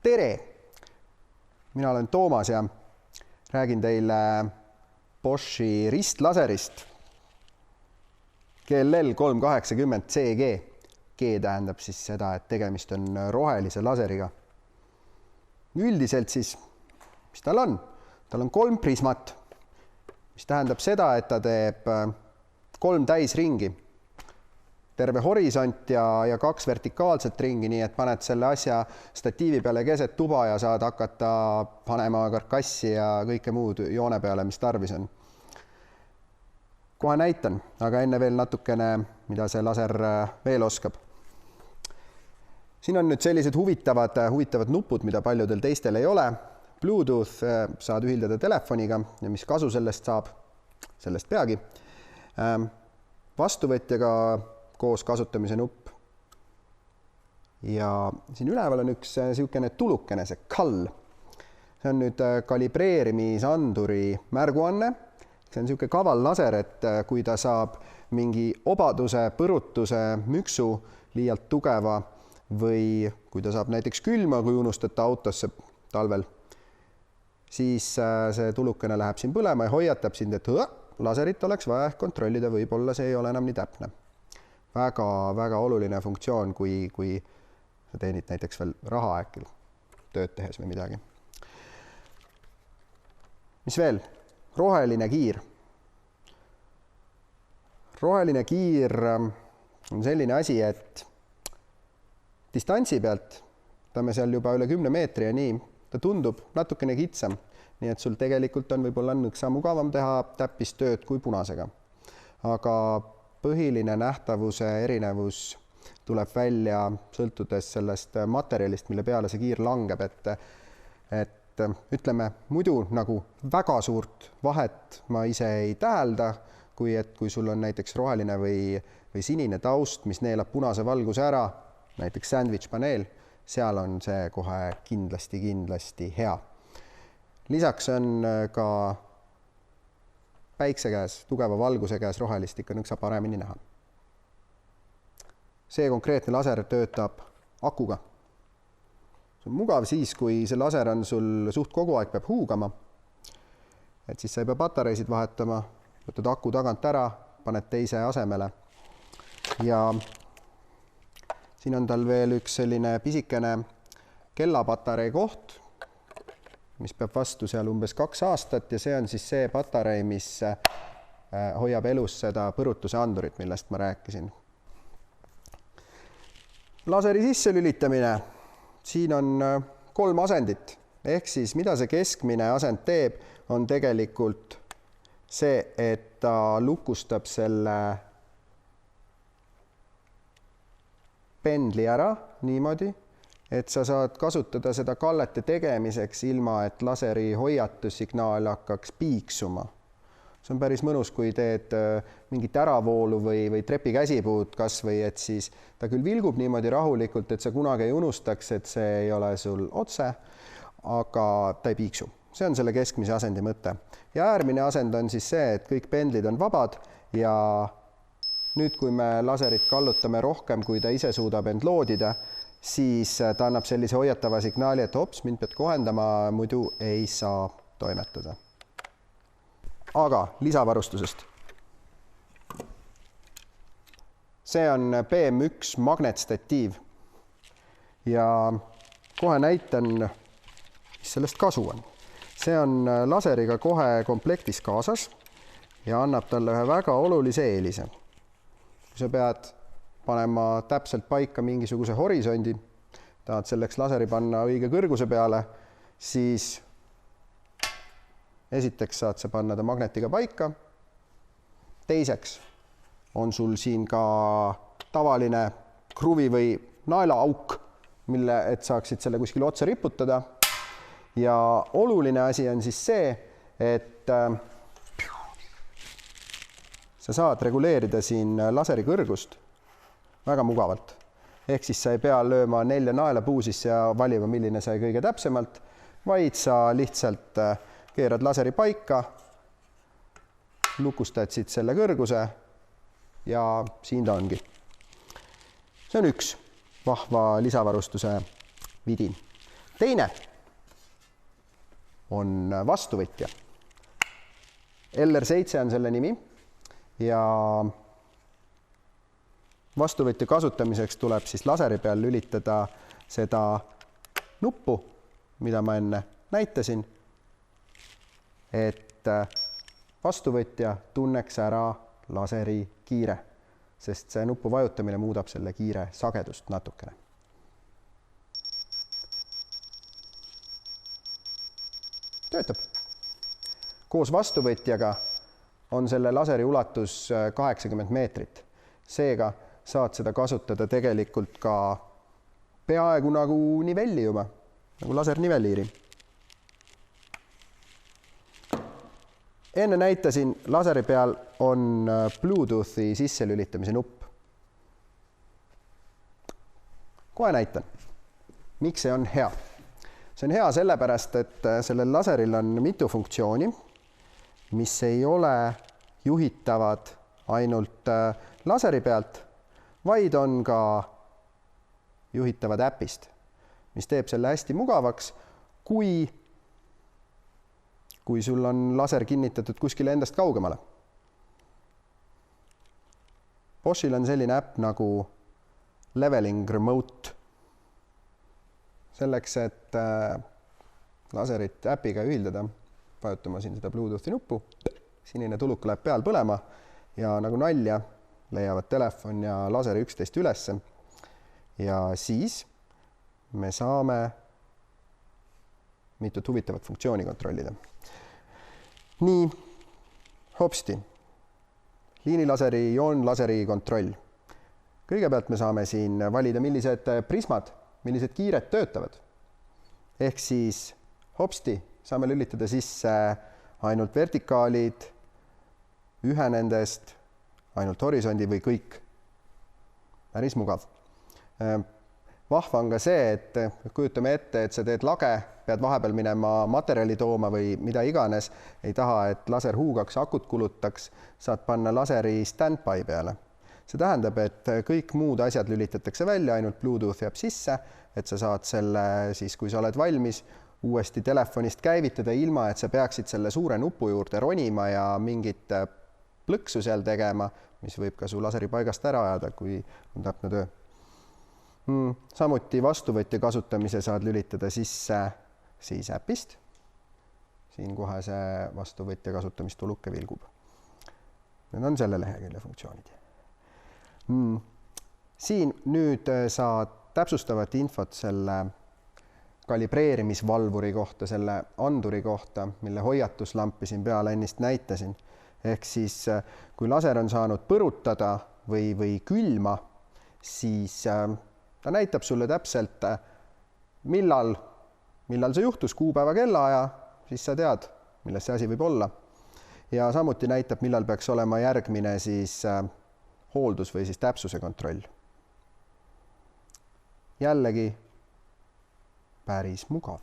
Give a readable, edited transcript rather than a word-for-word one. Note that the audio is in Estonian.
Tere! Mina olen Toomas ja räägin teile Boschi ristlaserist GLL 380 CG. G tähendab siis seda, et tegemist on rohelise laseriga. Üldiselt siis, mis tal on? Tal on 3 prismat, mis tähendab seda, et ta teeb 3 täisringi. Terve horisont ja 2 vertikaalset ringi, nii et paned selle asja statiivi peale keset tuba ja saad hakata panema karkassi ja kõike muud joone peale, mis tarvis on. Kohe näitan, aga enne veel natukene, mida see laser veel oskab. Siin on nüüd sellised huvitavad nupud, mida paljudel teistel ei ole. Bluetooth saad ühildada telefoniga ja mis kasu sellest saab, sellest peagi. Vastuvõtjaga koos kasutamise nupp. Ja siin üleval on üks siukene tulukene, see kall. See on nüüd kalibreerimisanduri märguanne. See on siuke kaval laser, et kui ta saab mingi obaduse, põrutuse, müksu liialt tugeva või kui ta saab näiteks külma, kui unustada autosse talvel, siis see tulukene läheb siin põlema ja hoiatab sind, et laserit oleks vaja kontrollida, võib-olla see ei ole enam nii täpne. Väga oluline funktsioon, kui sa teenid näiteks veel raha äkki tööd tehes või midagi. Mis veel? Roheline kiir. Roheline kiir on selline asi, et distantsi pealt, me seal juba üle 10 meetri ja nii, ta tundub natukene kitsam, nii et sul tegelikult on võib-olla nõksa mugavam teha täppistööd kui punasega. Aga põhiline nähtavuse erinevus tuleb välja sõltudes sellest materjalist, mille peale see kiir langeb, et ütleme, muidu nagu väga suurt vahet ma ise ei tähelda, kui sul on näiteks roheline või sinine taust, mis neelab punase valguse ära, näiteks sandwich paneel, seal on see kohe kindlasti hea. Lisaks on ka päikse käes, tugeva valguse käes rohelist ikka nõksa paremini näha. See konkreetne laser töötab akuga. See on mugav siis, kui see laser on sul suht kogu aeg peab huugama, et siis sa ei pea patareisid vahetama, võtad aku tagant ära, paned teise asemele ja siin on tal veel üks selline pisikene kellapatarei koht, mis peab vastu seal umbes 2 aastat ja see on siis see patarei, mis hoiab elus seda põrutuse andurit, millest ma rääkisin. Laseri sisse lülitamine. Siin on 3 asendit, ehk siis mida see keskmine asend teeb, on tegelikult see, et ta lukustab selle pendli ära niimoodi, et sa saad kasutada seda kallete tegemiseks ilma, et laseri hoiatussignaal hakkaks piiksuma. See on päris mõnus, kui teed mingit äravoolu või trepi käsipuud kas või, et siis ta küll vilgub niimoodi rahulikult, et sa kunagi ei unustaks, et see ei ole sul otse, aga ta ei piiksu. See on selle keskmise asendi mõte. Ja äärmine asend on siis see, et kõik pendlid on vabad ja nüüd, kui me laserit kallutame rohkem, kui ta ise suudab end loodida, siis ta annab sellise hoiatava signaali, et hops, mind pead kohendama, muidu ei saa toimetada. Aga lisavarustusest. See on PM1 magnetstatiiv ja kohe näitan, mis sellest kasu on. See on laseriga kohe komplektis kaasas ja annab talle ühe väga olulise eelise. Kui sa pead panema täpselt paika mingisuguse horisondi, tahad selleks laseri panna õige kõrguse peale, siis esiteks saad sa panna ta magnetiga paika. Teiseks on sul siin ka tavaline kruvi või naelaauk, mille et saaksid selle kuskil otsa riputada. Ja oluline asi on siis see, et sa saad reguleerida siin laseri kõrgust väga mugavalt. Ehk siis sa ei pea lööma 4 naela puu sisse ja valima, milline sai kõige täpsemalt, vaid sa lihtsalt keerad laseri paika, lukustad siit selle kõrguse ja siin ta ongi. See on üks vahva lisavarustuse vidin. teine on vastuvõtja. LR7 on selle nimi ja vastuvõtja kasutamiseks tuleb siis laseri peal lülitada seda nuppu, mida ma enne näitasin, et vastuvõtja tunneks ära laseri kiire, sest see nupu vajutamine muudab selle kiire sagedust natukene. Töötab. Koos vastuvõtjaga on selle laseri ulatus 80 meetrit. Seega saad seda kasutada tegelikult ka peaaegu nagu nivelliuma, nagu lasernivelliiri. Enne näitasin, laseri peal on Bluetoothi sisselülitamise nupp. Kohe näitan, miks see on hea. See on hea sellepärast, et sellel laseril on mitu funktsiooni, mis ei ole juhitavad ainult laseri pealt, vaid on ka juhitavad äpist, mis teeb selle hästi mugavaks, kui sul on laser kinnitatud kuskile endast kaugemale. Boschil on selline äpp nagu Leveling Remote. Selleks, et laserit äpiga ühildada, vajutama siin seda Bluetoothi nuppu, sinine tuluk läheb peal põlema ja nagu nalja leiavad telefon ja laseri üksteist ülesse. Ja siis me saame mitut huvitavat funktsiooni kontrollida. Nii, hopsti, liinilaseri, joonlaseri kontroll. Kõigepealt me saame siin valida, millised prismad, millised kiired töötavad. Ehk siis hopsti saame lülitada sisse ainult vertikaalid, ühe nendest, ainult horisondi või kõik. Päris mugav. Vahva on ka see, et kujutame ette, et sa teed lage, pead vahepeal minema materjali tooma või mida iganes, ei taha, et laser huugaks, akut kulutaks, saad panna laseri standby peale. See tähendab, et kõik muud asjad lülitatakse välja, ainult Bluetooth jääb sisse, et sa saad selle siis, kui sa oled valmis, uuesti telefonist käivitada ilma, et sa peaksid selle suure nupu juurde ronima ja mingit plõksu seal tegema, mis võib ka su laseri paigast ära ajada, kui on täpne töö. Samuti vastuvõtja kasutamise saad lülitada sisse siis äpist. Siin kohe see vastuvõtja kasutamistuluke vilgub. Need on selle lehekülje funktsioonid. Siin nüüd saad täpsustavat infot selle kalibreerimisvalvuri kohta, selle anduri kohta, mille hoiatuslampi siin peal ennist näitasin. Ehk siis, kui laser on saanud põrutada või külma, siis ta näitab sulle täpselt, millal see juhtus, kuupäeva kellaaja, siis sa tead, milles see asi võib olla. Ja samuti näitab, millal peaks olema järgmine siis hooldus või siis täpsuse kontroll. Jällegi päris mugav.